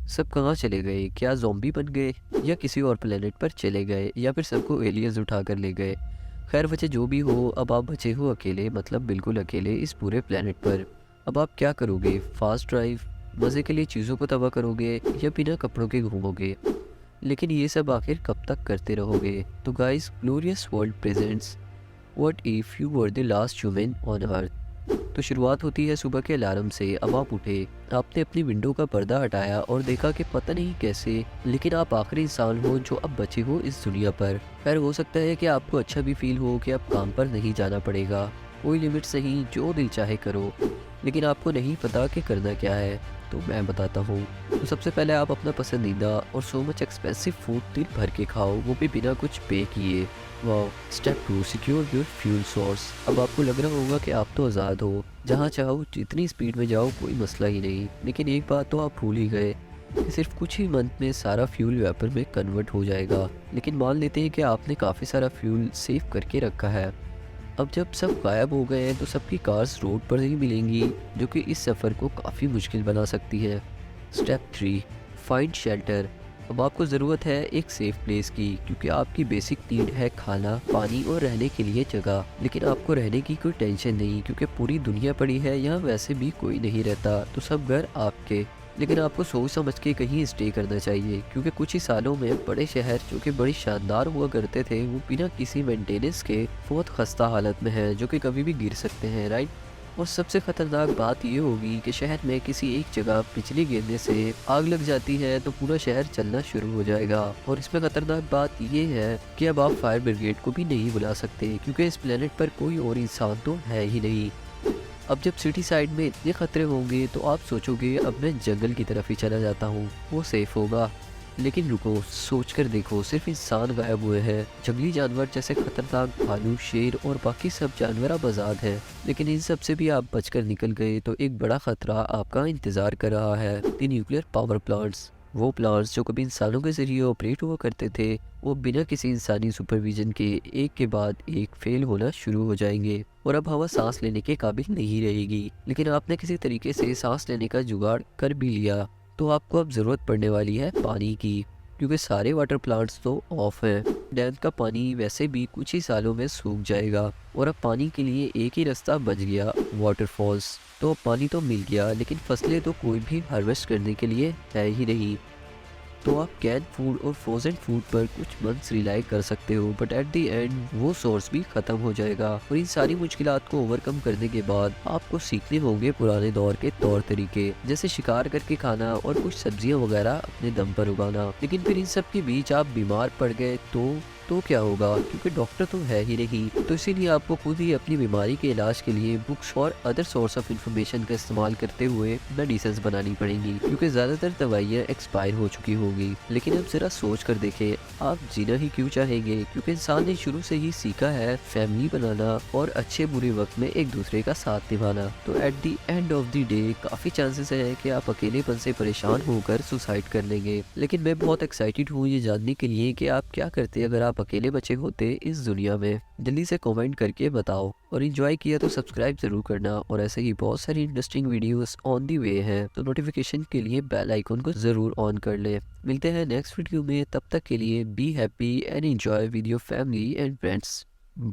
सब कहाँ चले गए? क्या ज़ॉम्बी बन गए या किसी और प्लेनेट पर चले गए या फिर सबको एलियंस उठा कर ले गए? खैर वजह जो भी हो, अब आप बचे हो अकेले, मतलब बिल्कुल अकेले इस पूरे प्लेनेट पर। अब आप क्या करोगे? फास्ट ड्राइव, मज़े के लिए चीज़ों को तबाह करोगे या बिना कपड़ों के घूमोगे? लेकिन ये सब आखिर कब तक करते रहोगे? तो guys, glorious world presents what if you were the last human on earth. तो शुरुआत होती है सुबह के अलार्म से। अब आप उठे, आपने अपनी विंडो का पर्दा हटाया और देखा कि पता नहीं कैसे, लेकिन आप आखिरी इंसान हो जो अब बचे हो इस दुनिया पर। खैर हो सकता है कि आपको अच्छा भी फील हो कि अब काम पर नहीं जाना पड़ेगा, कोई लिमिट्स नहीं, जो दिल चाहे करो। लेकिन आपको नहीं पता कि करना क्या है, तो मैं बताता हूँ। तो सबसे पहले आप अपना पसंदीदा और सो मच एक्सपेंसिव फूड दिल भर के खाओ, वो भी बिना कुछ पे किए। वाह। Step 2, secure your fuel source. अब आपको लग रहा होगा कि आप तो आज़ाद हो, जहाँ चाहो जितनी स्पीड में जाओ, कोई मसला ही नहीं। लेकिन एक बात तो आप भूल ही गए कि सिर्फ कुछ ही मंथ में सारा फ्यूल वेपर में कन्वर्ट हो जाएगा। लेकिन मान लेते हैं कि आपने काफ़ी सारा फ्यूल सेव करके रखा है। अब जब सब गायब हो गए हैं तो सबकी कार्स रोड पर ही मिलेंगी, जो कि इस सफ़र को काफ़ी मुश्किल बना सकती है। Step 3, find shelter. अब आपको ज़रूरत है एक सेफ़ प्लेस की, क्योंकि आपकी बेसिक नीड है खाना, पानी और रहने के लिए जगह। लेकिन आपको रहने की कोई टेंशन नहीं, क्योंकि पूरी दुनिया पड़ी है, यहाँ वैसे भी कोई नहीं रहता, तो सब घर आपके। लेकिन आपको सोच समझ के कहीं स्टे करना चाहिए, क्योंकि कुछ ही सालों में बड़े शहर जो कि बड़ी शानदार हुआ करते थे, वो बिना किसी मेंटेनेंस के बहुत खस्ता हालत में है, जो कि कभी भी गिर सकते हैं, राइट। और सबसे खतरनाक बात ये होगी कि शहर में किसी एक जगह बिजली गिरने से आग लग जाती है तो पूरा शहर चलना शुरू हो जाएगा। और इसमें खतरनाक बात ये है कि अब आप फायर ब्रिगेड को भी नहीं बुला सकते, क्योंकि इस प्लेनेट पर कोई और इंसान तो है ही नहीं। अब जब सिटी साइड में इतने खतरे होंगे तो आप सोचोगे अब मैं जंगल की तरफ ही चला जाता हूँ, वो सेफ होगा। लेकिन रुको, सोच कर देखो, सिर्फ इंसान गायब हुए हैं, जंगली जानवर जैसे खतरनाक भालू, शेर और बाकी सब जानवर अब आज़ाद हैं। लेकिन इन सब से भी आप बचकर निकल गए तो एक बड़ा खतरा आपका इंतज़ार कर रहा है, द न्यूक्लियर पावर प्लांट्स। वो प्लांट्स जो कभी इंसानों के ज़रिए ऑपरेट हुआ करते थे, वो बिना किसी इंसानी सुपरविजन के एक के बाद एक फेल होना शुरू हो जाएंगे और अब हवा सांस लेने के काबिल नहीं रहेगी। लेकिन आपने किसी तरीके से सांस लेने का जुगाड़ कर भी लिया, तो आपको अब ज़रूरत पड़ने वाली है पानी की, क्योंकि सारे वाटर प्लांट्स तो ऑफ हैं। डैम का पानी वैसे भी कुछ ही सालों में सूख जाएगा और अब पानी के लिए एक ही रास्ता बच गया, वाटरफॉल्स। तो अब पानी तो मिल गया, लेकिन फसलें तो कोई भी हार्वेस्ट करने के लिए है ही नहीं। तो आप कैन फूड और फ्रोजन फूड पर कुछ मंथ्स रिलाई कर सकते हो, बट एट द एंड वो सोर्स भी ख़त्म हो जाएगा। और इन सारी मुश्किलात को ओवरकम करने के बाद आपको सीखने होंगे पुराने दौर के तौर तरीके, जैसे शिकार करके खाना और कुछ सब्जियां वगैरह अपने दम पर उगाना। लेकिन फिर इन सब के बीच आप बीमार पड़ गए तो क्या होगा, क्योंकि डॉक्टर तो है ही नहीं। तो इसीलिए आपको खुद ही अपनी बीमारी के इलाज के लिए बुक्स और अदर सोर्स ऑफ इंफॉर्मेशन का इस्तेमाल करते हुए मेडिसिन बनानी पड़ेंगी, क्योंकि ज़्यादातर दवाइयाँ एक्सपायर हो चुकी होगी। लेकिन अब ज़रा सोच कर देखें, आप जीना ही क्यों चाहेंगे? क्योंकि इंसान ने शुरू से ही सीखा है फैमिली बनाना और अच्छे बुरे वक्त में एक दूसरे का साथ निभाना। तो at the end of the day काफ़ी चांसेस है कि आप अकेलेपन से परेशान होकर सुसाइड कर लेंगे। लेकिन मैं बहुत एक्साइटेड हूँ ये जानने के लिए कि आप क्या करते अगर आप अकेले बचे होते इस दुनिया में। जल्दी से कमेंट करके बताओ, और एंजॉय किया तो सब्सक्राइब जरूर करना। और ऐसे ही बहुत सारी इंटरेस्टिंग वीडियोस ऑन दी वे हैं, तो नोटिफिकेशन के लिए बेल आइकन को जरूर ऑन कर ले। मिलते हैं नेक्स्ट वीडियो में, तब तक के लिए be happy and enjoy with your family and friends.